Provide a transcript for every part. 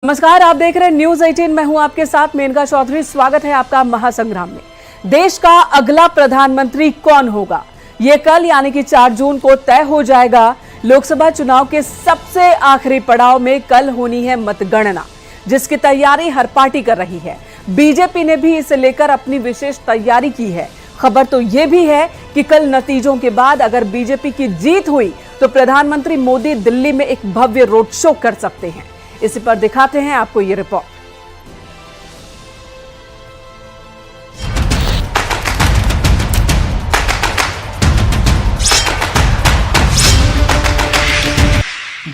नमस्कार, आप देख रहे हैं न्यूज 18। मैं हूं आपके साथ मेनका चौधरी। स्वागत है आपका महासंग्राम में। देश का अगला प्रधानमंत्री कौन होगा, ये कल यानी कि 4 जून को तय हो जाएगा। लोकसभा चुनाव के सबसे आखिरी पड़ाव में कल होनी है मतगणना, जिसकी तैयारी हर पार्टी कर रही है। बीजेपी ने भी इसे लेकर अपनी विशेष तैयारी की है। खबर तो यह भी है कि कल नतीजों के बाद अगर बीजेपी की जीत हुई तो प्रधानमंत्री मोदी दिल्ली में एक भव्य रोड शो कर सकते हैं। इसी पर दिखाते हैं आपको ये रिपोर्ट।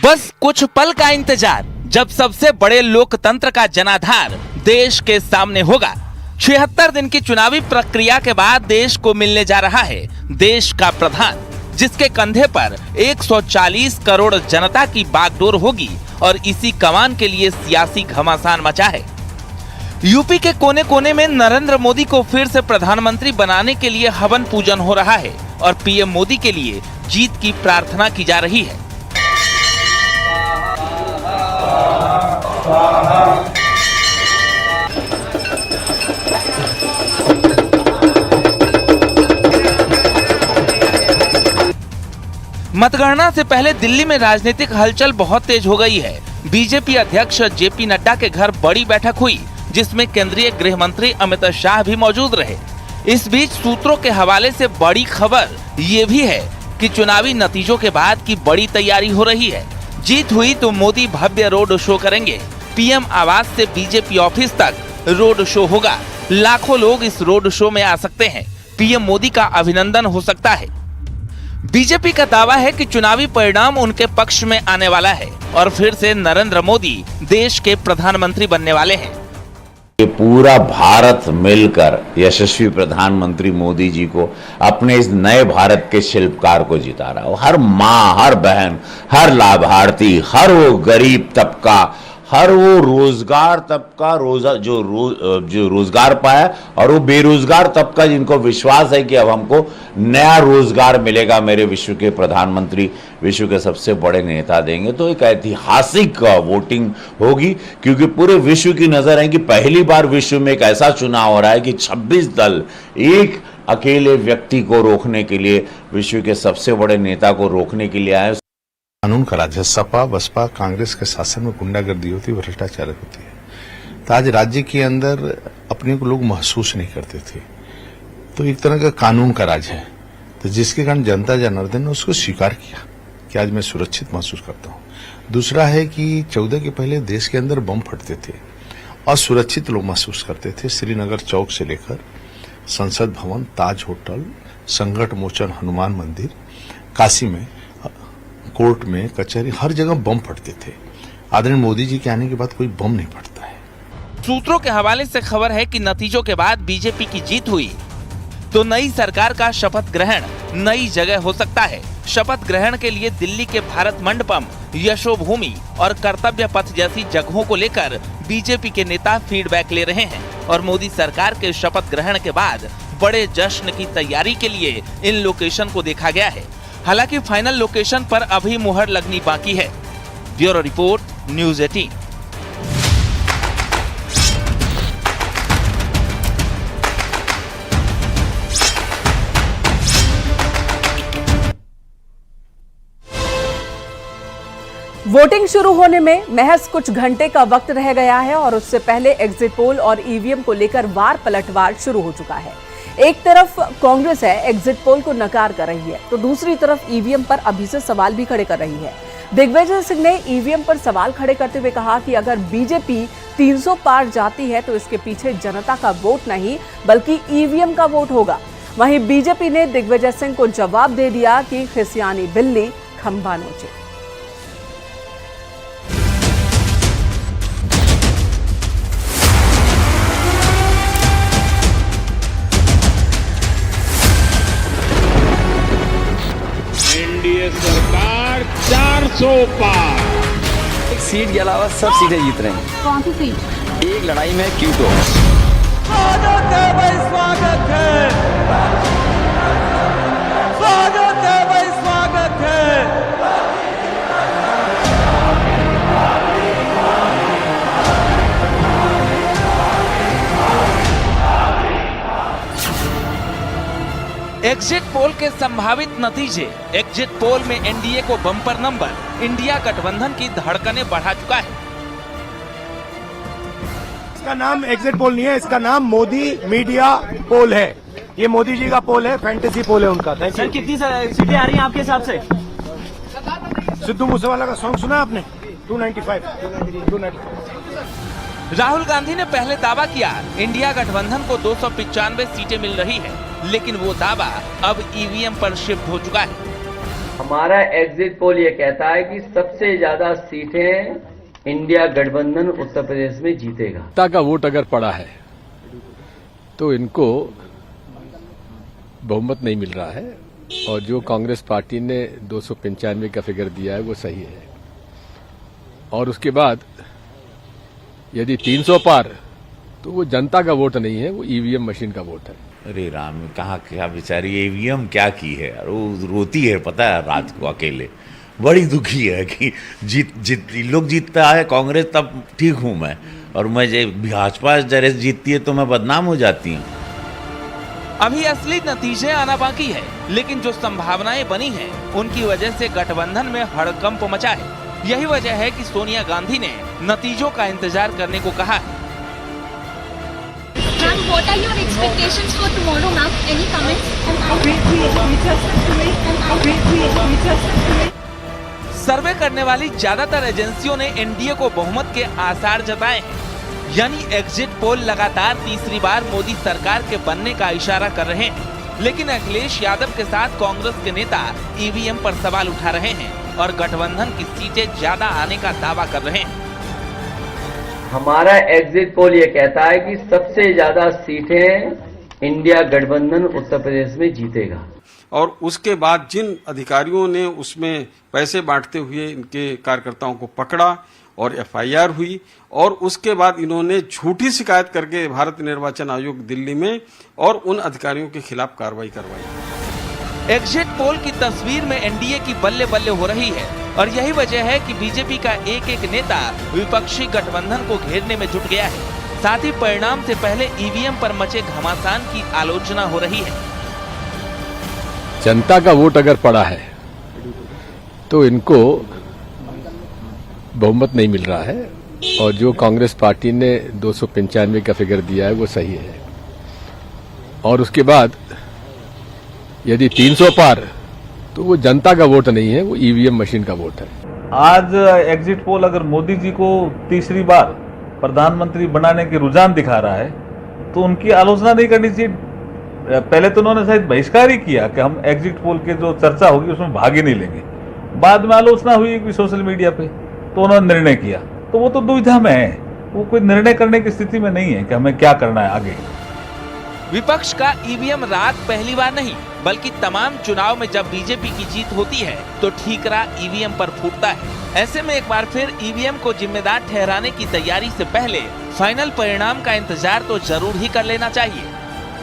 बस कुछ पल का इंतजार, जब सबसे बड़े लोकतंत्र का जनाधार देश के सामने होगा। 76 दिन की चुनावी प्रक्रिया के बाद देश को मिलने जा रहा है देश का प्रधान, जिसके कंधे पर 140 करोड़ जनता की बागडोर होगी और इसी कमान के लिए सियासी घमासान मचा है। यूपी के कोने कोने में नरेंद्र मोदी को फिर से प्रधानमंत्री बनाने के लिए हवन पूजन हो रहा है और पीएम मोदी के लिए जीत की प्रार्थना की जा रही है। मतगणना से पहले दिल्ली में राजनीतिक हलचल बहुत तेज हो गई है। बीजेपी अध्यक्ष जेपी नड्डा के घर बड़ी बैठक हुई, जिसमें केंद्रीय गृह मंत्री अमित शाह भी मौजूद रहे। इस बीच सूत्रों के हवाले से बड़ी खबर ये भी है कि चुनावी नतीजों के बाद की बड़ी तैयारी हो रही है। जीत हुई तो मोदी भव्य रोड शो करेंगे। पीएम आवास से बीजेपी ऑफिस तक रोड शो होगा। लाखों लोग इस रोड शो में आ सकते हैं। पीएम मोदी का अभिनंदन हो सकता है। बीजेपी का दावा है कि चुनावी परिणाम उनके पक्ष में आने वाला है और फिर से नरेंद्र मोदी देश के प्रधानमंत्री बनने वाले हैं। ये पूरा भारत मिलकर यशस्वी प्रधानमंत्री मोदी जी को अपने इस नए भारत के शिल्पकार को जिता रहा है। हर माँ, हर बहन, हर लाभार्थी, हर वो गरीब तबका, हर वो रोजगार तबका जो रोजगार पाया और वो बेरोजगार तबका जिनको विश्वास है कि अब हमको नया रोजगार मिलेगा, मेरे विश्व के प्रधानमंत्री विश्व के सबसे बड़े नेता देंगे। तो एक ऐतिहासिक वोटिंग होगी, क्योंकि पूरे विश्व की नजर है कि पहली बार विश्व में एक ऐसा चुनाव हो रहा है कि 26 दल एक अकेले व्यक्ति को रोकने के लिए, विश्व के सबसे बड़े नेता को रोकने के लिए आए। कानून का राज है। सपा बसपा कांग्रेस के शासन में गुंडागर्दी होती है, भ्रष्टाचार होती है। तो आज राज्य के अंदर अपने को लोग महसूस नहीं करते थे। तो एक तरह का कानून का राज है, तो जिसके कारण जनता जनार्दन ने उसको स्वीकार किया कि आज मैं सुरक्षित महसूस करता हूं। दूसरा है कि 14 के पहले देश के अंदर बम फटते थे और सुरक्षित लोग महसूस करते थे। श्रीनगर चौक से लेकर संसद भवन, ताज होटल, संकट मोचन हनुमान मंदिर, काशी में, कोर्ट में, कचहरी, हर जगह बम फटते थे। आदरणीय मोदी जी के आने के बाद कोई बम नहीं फटता है। सूत्रों के हवाले से खबर है कि नतीजों के बाद बीजेपी की जीत हुई तो नई सरकार का शपथ ग्रहण नई जगह हो सकता है। शपथ ग्रहण के लिए दिल्ली के भारत मंडपम, यशोभूमि और कर्तव्य पथ जैसी जगहों को लेकर बीजेपी के नेता फीडबैक ले रहे हैं और मोदी सरकार के शपथ ग्रहण के बाद बड़े जश्न की तैयारी के लिए इन लोकेशन को देखा गया है। हालांकि फाइनल लोकेशन पर अभी मुहर लगनी बाकी है। Bureau report, news 18। वोटिंग शुरू होने में महज कुछ घंटे का वक्त रह गया है और उससे पहले एग्जिट पोल और ईवीएम को लेकर वार पलटवार शुरू हो चुका है। एक तरफ कांग्रेस है, एग्जिट पोल को नकार कर रही है, तो दूसरी तरफ ईवीएम पर अभी से सवाल भी खड़े कर रही है। दिग्विजय सिंह ने ईवीएम पर सवाल खड़े करते हुए कहा कि अगर बीजेपी 300 पार जाती है तो इसके पीछे जनता का वोट नहीं बल्कि ईवीएम का वोट होगा। वहीं बीजेपी ने दिग्विजय सिंह को जवाब दे दिया कि खिसियानी बिल्ली खंभा नोचे। एनडीए सरकार 400 पार। एक सीट के अलावा सब सीटें जीत रहे हैं। कौन सी सीट? एक लड़ाई में क्यूटो। स्वागत है भाई, स्वागत है, स्वागत है भाई, स्वागत है। एग्जिट पोल के संभावित नतीजे। एग्जिट पोल में एनडीए को बम्पर नंबर। इंडिया गठबंधन की धड़कनें बढ़ा चुका है। इसका नाम एग्जिट पोल नहीं है, इसका नाम मोदी मीडिया पोल है। ये मोदी जी का पोल है, फैंटेसी पोल है उनका। Thank you. कितनी सीटें आ रही हैं आपके हिसाब से? सिद्धू मूसेवाला का सॉन्ग सुना आपने? 295। राहुल गांधी ने पहले दावा किया इंडिया गठबंधन को 295 सीटें मिल रही है, लेकिन वो दावा अब ईवीएम पर शिफ्ट हो चुका है। हमारा एग्जिट पोल ये कहता है कि सबसे ज्यादा सीटें इंडिया गठबंधन उत्तर प्रदेश में जीतेगा। जनता का वोट अगर पड़ा है तो इनको बहुमत नहीं मिल रहा है, और जो कांग्रेस पार्टी ने 295 का फिगर दिया है वो सही है। और उसके बाद यदि 300 पार तो वो जनता का वोट नहीं है, वो ईवीएम मशीन का वोट है। अरे राम, कहाँ क्या बेचारी ईवीएम क्या की है यार, वो रोती है पता है रात को अकेले, बड़ी दुखी है कि लोग जीतता है कांग्रेस तब ठीक हूं मैं, और मैं भाजपा जरा जीतती है तो मैं बदनाम हो जाती हूँ। अभी असली नतीजे आना बाकी है, लेकिन जो संभावनाएं बनी हैं, उनकी वजह से गठबंधन में हड़कंप मचा है। यही वजह है कि सोनिया गांधी ने नतीजों का इंतजार करने को कहा है। What are your expectations for tomorrow, ma'am? Any comments? सर्वे करने वाली ज्यादातर एजेंसियों ने एनडीए को बहुमत के आसार जताए हैं, यानी एग्जिट पोल लगातार तीसरी बार मोदी सरकार के बनने का इशारा कर रहे हैं। लेकिन अखिलेश यादव के साथ कांग्रेस के नेता ईवीएम पर सवाल उठा रहे हैं और गठबंधन की सीटें ज्यादा आने का दावा कर रहे हैं। हमारा एग्जिट पोल ये कहता है कि सबसे ज्यादा सीटें इंडिया गठबंधन उत्तर प्रदेश में जीतेगा। और उसके बाद जिन अधिकारियों ने उसमें पैसे बांटते हुए इनके कार्यकर्ताओं को पकड़ा और एफआईआर हुई, और उसके बाद इन्होंने झूठी शिकायत करके भारत निर्वाचन आयोग दिल्ली में और उन अधिकारियों के खिलाफ कार्रवाई करवाई। एग्जिट पोल की तस्वीर में एनडीए की बल्ले बल्ले हो रही है, और यही वजह है कि बीजेपी का एक एक नेता विपक्षी गठबंधन को घेरने में जुट गया है। साथ ही परिणाम से पहले ईवीएम पर मचे घमासान की आलोचना हो रही है। जनता का वोट अगर पड़ा है तो इनको बहुमत नहीं मिल रहा है, और जो कांग्रेस पार्टी ने 295 का फिगर दिया है वो सही है। और उसके बाद यदि 300 पार तो वो जनता का वोट नहीं है, वो ईवीएम मशीन का वोट है। आज एग्जिट पोल अगर मोदी जी को तीसरी बार प्रधानमंत्री बनाने के रुझान दिखा रहा है तो उनकी आलोचना नहीं करनी चाहिए। पहले तो उन्होंने शायद बहिष्कार ही किया कि हम एग्जिट पोल के जो चर्चा होगी उसमें भाग ही नहीं लेंगे। बाद में आलोचना हुई सोशल मीडिया पे, तो उन्होंने निर्णय किया, तो वो तो दुविधा में है, वो कोई निर्णय करने की स्थिति में नहीं है कि हमें क्या करना है आगे। विपक्ष का ईवीएम राग पहली बार नहीं, बल्कि तमाम चुनाव में जब बीजेपी की जीत होती है तो ठीकरा ईवीएम पर फूटता है। ऐसे में एक बार फिर ईवीएम को जिम्मेदार ठहराने की तैयारी से पहले फाइनल परिणाम का इंतजार तो जरूर ही कर लेना चाहिए।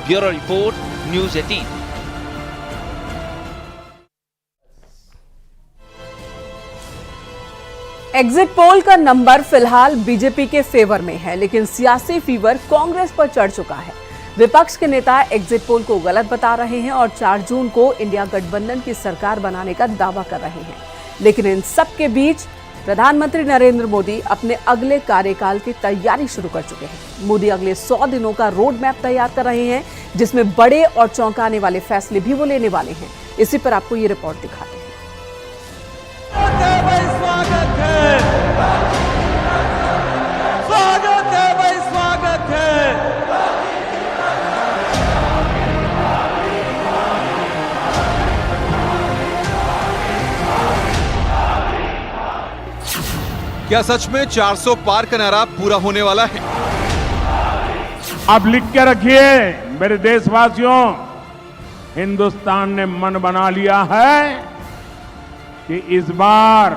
Bureau report, news 18। Exit poll का नंबर फिलहाल बीजेपी के फेवर में है, लेकिन सियासी फीवर कांग्रेस पर चढ़ चुका है। विपक्ष के नेता एग्जिट पोल को गलत बता रहे हैं और 4 जून को इंडिया गठबंधन की सरकार बनाने का दावा कर रहे हैं। लेकिन इन सब के बीच प्रधानमंत्री नरेंद्र मोदी अपने अगले कार्यकाल की तैयारी शुरू कर चुके हैं। मोदी अगले 100 दिनों का रोड मैप तैयार कर रहे हैं, जिसमें बड़े और चौंकाने वाले फैसले भी वो लेने वाले हैं। इसी पर आपको ये रिपोर्ट दिखाते हैं। स्वागत है, स्वागत है भाई, स्वागत है। क्या सच में 400 पार का नारा पूरा होने वाला है? अब लिख के रखिए मेरे देशवासियों, हिंदुस्तान ने मन बना लिया है कि इस बार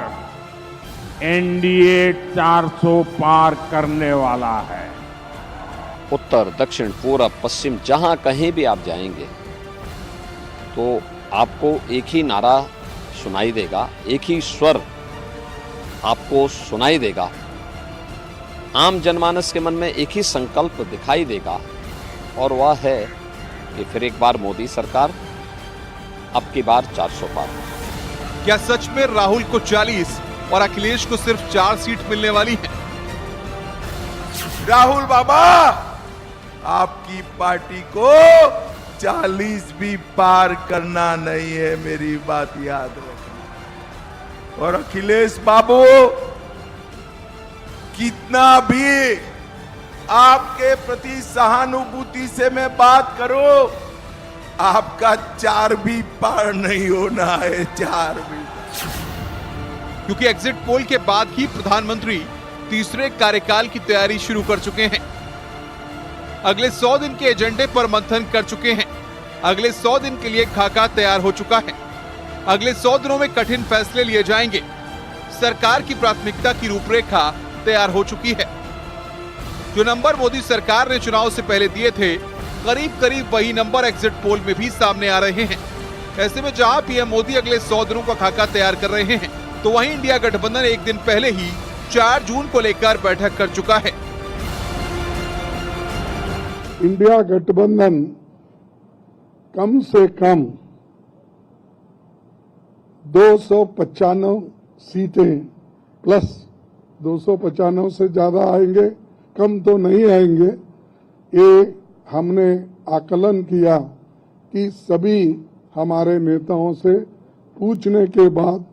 एनडीए 400 पार करने वाला है। उत्तर, दक्षिण, पूरब, पश्चिम, जहां कहीं भी आप जाएंगे तो आपको एक ही नारा सुनाई देगा, एक ही स्वर आपको सुनाई देगा। आम जनमानस के मन में एक ही संकल्प दिखाई देगा, और वह है कि फिर एक बार मोदी सरकार अब की बार 400 पार। क्या सच में राहुल को 40 और अखिलेश को सिर्फ 4 सीट मिलने वाली है? राहुल बाबा, आपकी पार्टी को 40 भी पार करना नहीं है, मेरी बात याद रखना। और अखिलेश बाबू, कितना भी आपके प्रति सहानुभूति से मैं बात करूं, आपका 4 भी पार नहीं होना है, 4 भी। क्योंकि एग्जिट पोल के बाद ही प्रधानमंत्री तीसरे कार्यकाल की तैयारी शुरू कर चुके हैं। अगले 100 दिन के एजेंडे पर मंथन कर चुके हैं। अगले 100 दिन के लिए खाका तैयार हो चुका है। अगले 100 दिनों में कठिन फैसले लिए जाएंगे। सरकार की प्राथमिकता की रूपरेखा तैयार हो चुकी है। जो नंबर मोदी सरकार ने चुनाव से पहले दिए थे, करीब करीब वही नंबर एग्जिट पोल में भी सामने आ रहे हैं। ऐसे में जहां पीएम मोदी अगले 100 दिनों का खाका तैयार कर रहे हैं, तो वहीं इंडिया गठबंधन एक दिन पहले ही 4 जून को लेकर बैठक कर चुका है। इंडिया गठबंधन कम से कम 295 सीटें प्लस 295 से ज्यादा आएंगे, कम तो नहीं आएंगे। ये हमने आकलन किया कि सभी हमारे नेताओं से पूछने के बाद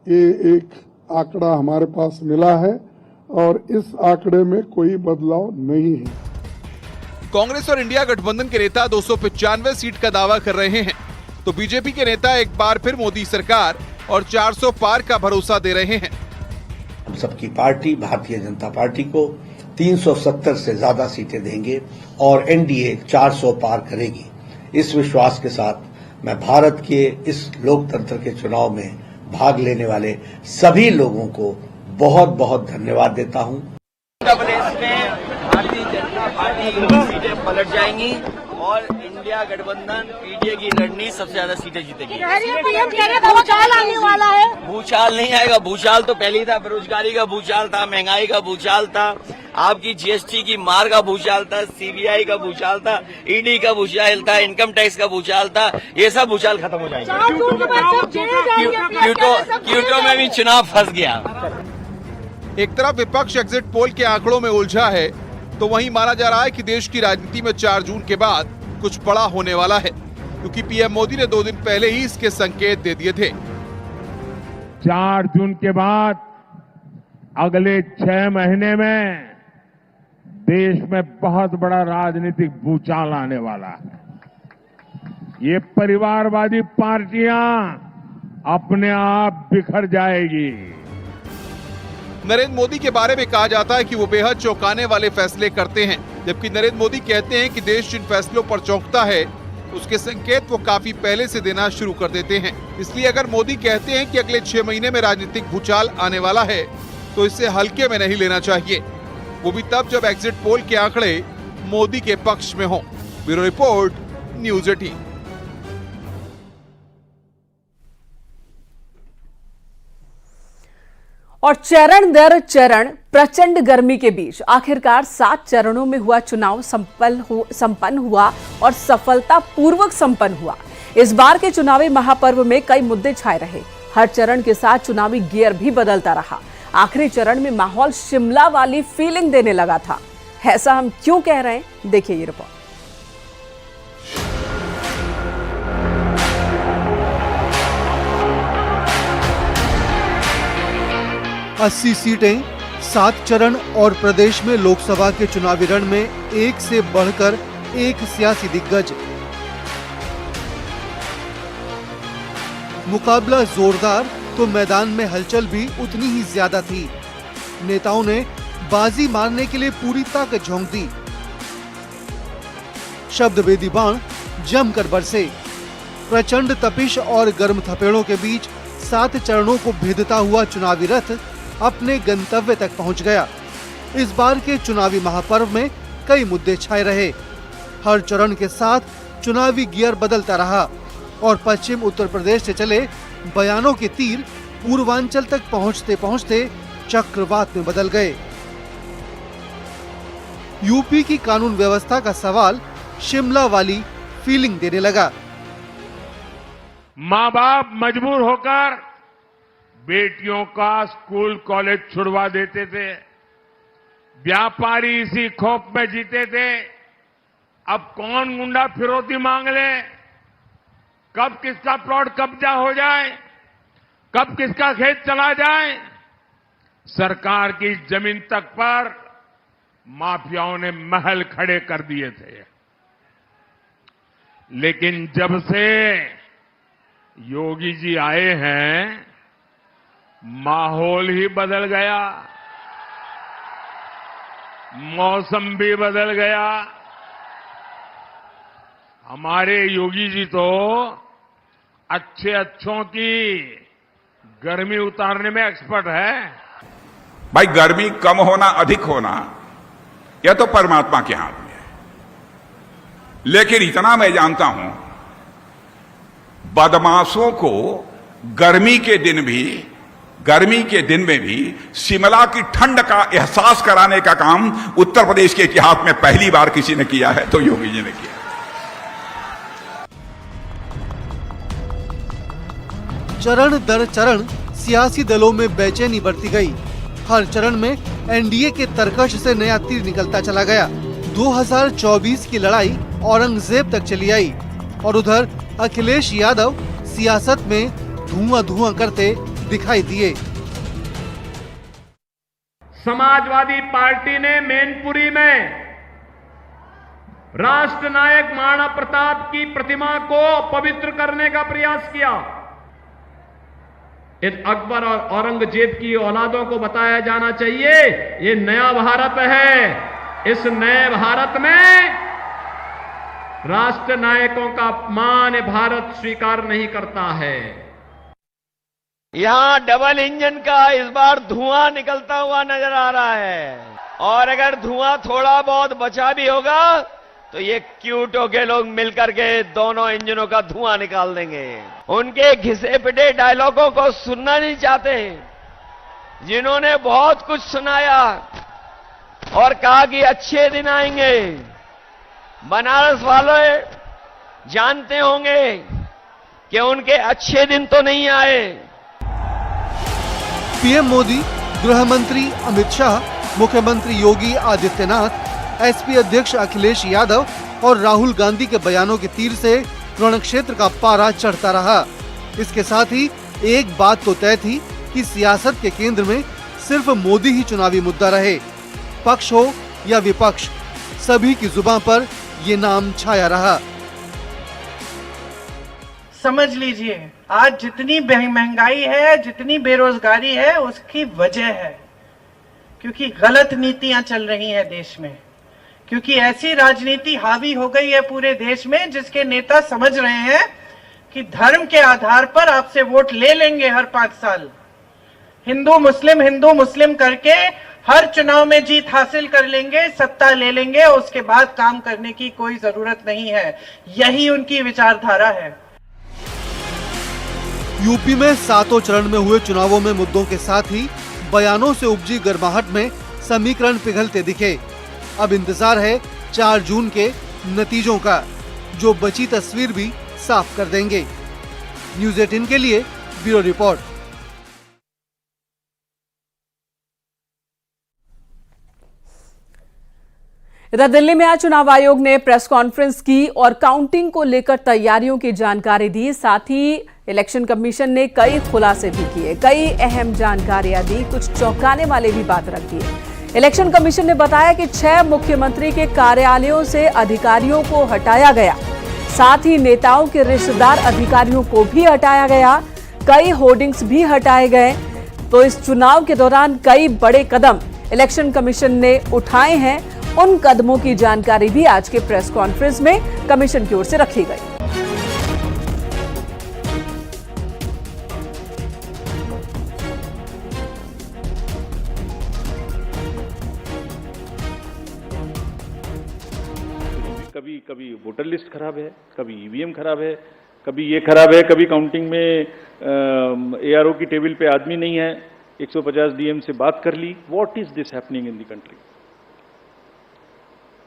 ये एक आंकड़ा हमारे पास मिला है और इस आंकड़े में कोई बदलाव नहीं है। कांग्रेस और इंडिया गठबंधन के नेता 295 सीट का दावा कर रहे हैं, तो बीजेपी के नेता एक बार फिर मोदी सरकार और 400 पार का भरोसा दे रहे हैं। हम सबकी पार्टी भारतीय जनता पार्टी को 370 से ज्यादा सीटें देंगे और एनडीए 400 पार करेगी। इस विश्वास के साथ मैं भारत के इस लोकतंत्र के चुनाव में भाग लेने वाले सभी लोगों को बहुत बहुत धन्यवाद देता हूं। उत्तर प्रदेश में भारतीय जनता पार्टी की सीटें पलट जाएंगी और इंडिया गठबंधन पीडीए की लड़नी सबसे ज्यादा सीटें जीतेगी। भूचाल आने वाला है। भूचाल नहीं आएगा। भूचाल तो पहले ही था। बेरोजगारी का भूचाल था, महंगाई का भूचाल था, आपकी जीएसटी की मार का भूचाल था, सीबीआई का भूचाल था, ईडी का भूचाल था, इनकम टैक्स का भूचाल था। ये सब भूचाल खत्म हो जाएंगे। क्यूटो में भी चुनाव फंस गया। एक तरफ विपक्ष एग्जिट पोल के आंकड़ों में उलझा है, तो वहीं माना जा रहा है कि देश की राजनीति में 4 जून के बाद कुछ बड़ा होने वाला है, क्योंकि पीएम मोदी ने 2 दिन पहले ही इसके संकेत दे दिए थे। 4 जून के बाद अगले 6 महीने में देश में बहुत बड़ा राजनीतिक भूचाल आने वाला है। ये परिवारवादी पार्टियां अपने आप बिखर जाएगी। नरेंद्र मोदी के बारे में कहा जाता है कि वो बेहद चौंकाने वाले फैसले करते हैं, जबकि नरेंद्र मोदी कहते हैं कि देश जिन फैसलों पर चौंकता है उसके संकेत वो काफी पहले से देना शुरू कर देते हैं। इसलिए अगर मोदी कहते हैं कि अगले 6 महीने में राजनीतिक भूचाल आने वाला है, तो इसे हल्के में नहीं लेना चाहिए, वो भी तब जब एग्जिट पोल के आंकड़े मोदी के पक्ष में हों। Bureau report, news 18। और चरण दर चरण प्रचंड गर्मी के बीच आखिरकार 7 चरणों में हुआ चुनाव संपन्न हुआ और सफलतापूर्वक संपन्न हुआ। इस बार के चुनावी महापर्व में कई मुद्दे छाए रहे। हर चरण के साथ चुनावी गियर भी बदलता रहा। आखिरी चरण में माहौल शिमला वाली फीलिंग देने लगा था। ऐसा हम क्यों कह रहे हैं, देखिए ये रिपोर्ट। 80 सीटें, 7 चरण और प्रदेश में लोकसभा के चुनावी रण में एक से बढ़कर एक सियासी दिग्गज। मुकाबला जोरदार तो मैदान में हलचल भी उतनी ही ज्यादा थी। नेताओं ने बाजी मारने के लिए पूरी ताकत झोंक दी। शब्दवेदी बाण जमकर बरसे। प्रचंड तपिश और गर्म थपेड़ों के बीच 7 चरणों को भेदता हुआ चुनावी रथ अपने गंतव्य तक पहुंच गया। इस बार के चुनावी महापर्व में कई मुद्दे छाए रहे। हर चरण के साथ चुनावी गियर बदलता रहा और पश्चिम उत्तर प्रदेश से चले बयानों के तीर पूर्वांचल तक पहुंचते पहुंचते चक्रवात में बदल गए। यूपी की कानून व्यवस्था का सवाल शिमला वाली फीलिंग देने लगा। मां बाप मजबूर होकर बेटियों का स्कूल कॉलेज छुड़वा देते थे। व्यापारी इसी खौफ में जीते थे, अब कौन गुंडा फिरौती मांग ले, कब किसका प्लॉट कब्जा हो जाए, कब किसका खेत चला जाए। सरकार की जमीन तक पर माफियाओं ने महल खड़े कर दिए थे। लेकिन जब से योगी जी आए हैं, माहौल ही बदल गया, मौसम भी बदल गया। हमारे योगी जी तो अच्छों की गर्मी उतारने में एक्सपर्ट है। भाई गर्मी कम होना अधिक होना यह तो परमात्मा के हाथ में है, लेकिन इतना मैं जानता हूं, बदमाशों को गर्मी के दिन में भी शिमला की ठंड का एहसास कराने का काम उत्तर प्रदेश के इतिहास में पहली बार किसी ने किया है तो योगी जी ने किया। चरण दर चरण सियासी दलों में बेचैनी बढ़ती गई। हर चरण में एनडीए के तरकश से नया तीर निकलता चला गया। 2024 की लड़ाई औरंगजेब तक चली आई और उधर अखिलेश यादव सियासत में धुआं करते दिखाई दिए। समाजवादी पार्टी ने मैनपुरी में राष्ट्र नायक महाराणा प्रताप की प्रतिमा को पवित्र करने का प्रयास किया। इस अकबर और औरंगजेब की औलादों को बताया जाना चाहिए, ये नया भारत है। इस नए भारत में राष्ट्र नायकों का अपमान भारत स्वीकार नहीं करता है। यहां डबल इंजन का इस बार धुआं निकलता हुआ नजर आ रहा है, और अगर धुआं थोड़ा बहुत बचा भी होगा तो ये क्यूटो के लोग मिलकर के दोनों इंजनों का धुआं निकाल देंगे। उनके घिसे पिटे डायलॉगों को सुनना नहीं चाहते, जिन्होंने बहुत कुछ सुनाया और कहा कि अच्छे दिन आएंगे। बनारस वाले जानते होंगे कि उनके अच्छे दिन तो नहीं आए। पीएम मोदी, गृह मंत्री अमित शाह, मुख्यमंत्री योगी आदित्यनाथ, एसपी अध्यक्ष अखिलेश यादव और राहुल गांधी के बयानों के तीर से रणक्षेत्र का पारा चढ़ता रहा। इसके साथ ही एक बात तो तय थी कि सियासत के केंद्र में सिर्फ मोदी ही चुनावी मुद्दा रहे। पक्ष हो या विपक्ष, सभी की जुबान पर ये नाम छाया रहा। समझ लीजिए, आज जितनी महंगाई है, जितनी बेरोजगारी है, उसकी वजह है क्योंकि गलत नीतियां चल रही हैं देश में, क्योंकि ऐसी राजनीति हावी हो गई है पूरे देश में जिसके नेता समझ रहे हैं कि धर्म के आधार पर आपसे वोट ले लेंगे हर 5 साल। हिंदू मुस्लिम करके हर चुनाव में जीत हासिल कर लेंगे, सत्ता ले लेंगे, उसके बाद काम करने की कोई जरूरत नहीं है। यही उनकी विचारधारा है। यूपी में 7 चरण में हुए चुनावों में मुद्दों के साथ ही बयानों से उपजी गर्माहट में समीकरण पिघलते दिखे। अब इंतजार है 4 जून के नतीजों का, जो बची तस्वीर भी साफ कर देंगे। न्यूज़ 18 के लिए ब्यूरो रिपोर्ट। इधर दिल्ली में आज चुनाव आयोग ने प्रेस कॉन्फ्रेंस की और काउंटिंग को लेकर तैयारियों की जानकारी दी। साथ ही इलेक्शन कमीशन ने कई खुलासे भी किए, कई अहम जानकारियां दी, कुछ चौंकाने वाले भी बात रख दिए। इलेक्शन कमीशन ने बताया कि 6 मुख्यमंत्री के कार्यालयों से अधिकारियों को हटाया गया, साथ ही नेताओं के रिश्तेदार अधिकारियों को भी हटाया गया, कई होर्डिंग्स भी हटाए गए। तो इस चुनाव के दौरान कई बड़े कदम इलेक्शन कमीशन ने उठाए हैं। उन कदमों की जानकारी भी आज के प्रेस कॉन्फ्रेंस में कमीशन की ओर से रखी गई। कभी वोटर लिस्ट खराब है, कभी ईवीएम खराब है, कभी ये खराब है, कभी काउंटिंग में एआरओ की टेबल पे आदमी नहीं है, 150 डीएम से बात कर ली। What is this happening in the country?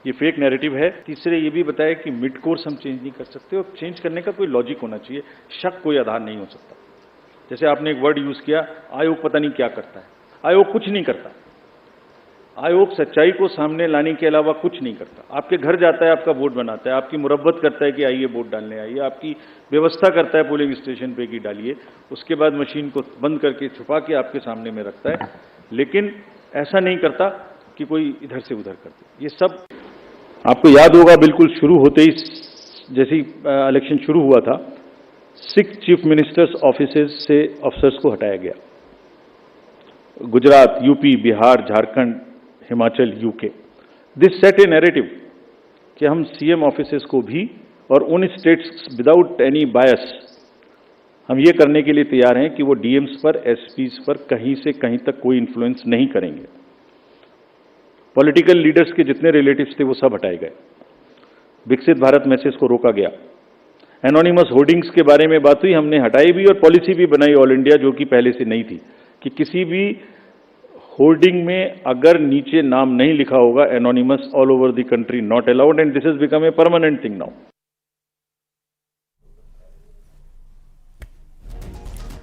ये फेक नैरेटिव है। तीसरे ये भी बताया कि मिड कोर्स हम चेंज नहीं कर सकते और चेंज करने का कोई लॉजिक होना चाहिए, शक कोई आधार नहीं हो सकता। जैसे आपने एक वर्ड यूज किया, आयोग पता नहीं क्या करता है। आयोग कुछ नहीं करता। आयोग सच्चाई को सामने लाने के अलावा कुछ नहीं करता। आपके घर जाता है, आपका वोट बनाता है, आपकी मुरब्बत करता है कि आइए वोट डालने आइए, आपकी व्यवस्था करता है पोलिंग स्टेशन पे कि डालिए, उसके बाद मशीन को बंद करके छुपा के आपके सामने में रखता है, लेकिन ऐसा नहीं करता कि कोई इधर से उधर कर दे। ये सब आपको याद होगा, बिल्कुल शुरू होते ही जैसे इलेक्शन शुरू हुआ था, 6 चीफ मिनिस्टर्स ऑफिसेज से अफसर्स को हटाया गया। Gujarat, UP, Bihar, Jharkhand, Himachal, UK. This set A narrative कि हम सीएम ऑफिसेज को भी और उन स्टेट्स विदाउट एनी बायस हम ये करने के लिए तैयार हैं कि वो डीएम्स पर, एसपीज पर कहीं से कहीं तक कोई इन्फ्लुएंस नहीं करेंगे। पॉलिटिकल लीडर्स के जितने रिलेटिव्स थे वो सब हटाए गए। विकसित भारत मैसेज को रोका गया। एनोनिमस होर्डिंग्स के बारे में बात हुई, हमने हटाई भी और पॉलिसी भी बनाई ऑल इंडिया, जो कि पहले से नहीं थी, कि किसी भी होर्डिंग में अगर नीचे नाम नहीं लिखा होगा anonymous, all over the country not allowed, and this is become a permanent thing now.